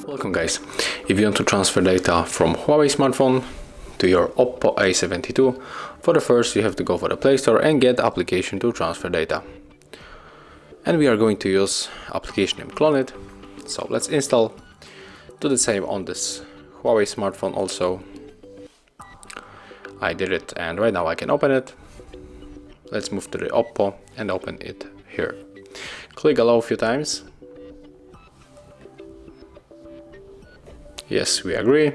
Welcome guys. If you want to transfer data from Huawei smartphone to your Oppo A72, for the first you have to go for the Play Store and get application to transfer data. And we are going to use application named CLONEit. So let's install. Do the same on this Huawei smartphone also. I did it and right now I can open it. Let's move to the Oppo and open it here. Click allow a few times. Yes, we agree.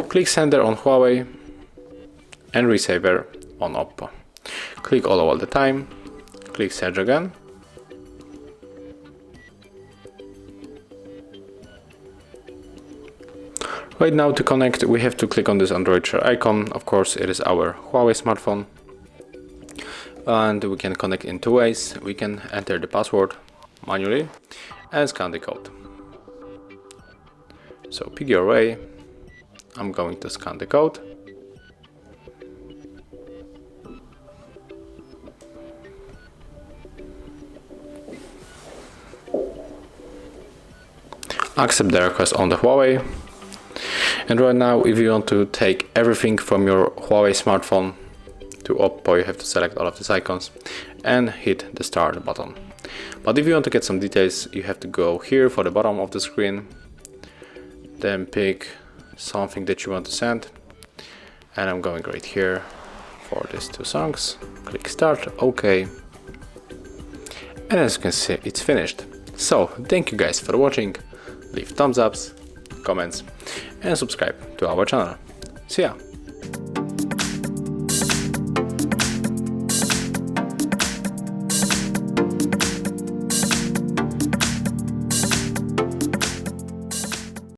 Click sender on Huawei and receiver on Oppo. Click allow all the time. Click search again. Right now to connect we have to click on this Android share icon. Of course it is our Huawei smartphone. And we can connect in two ways. We can enter the password manually and scan the code. So pick your way. I'm going to scan the code. Accept the request on the Huawei. And right now if you want to take everything from your Huawei smartphone to Oppo, you have to select all of these icons and hit the start button. But if you want to get some details, you have to go here for the bottom of the screen, then pick something that you want to send, and I'm going right here for these two songs. Click start, OK, and as you can see it's finished. So thank you guys for watching. Leave thumbs ups, comments and subscribe to our channel. See ya!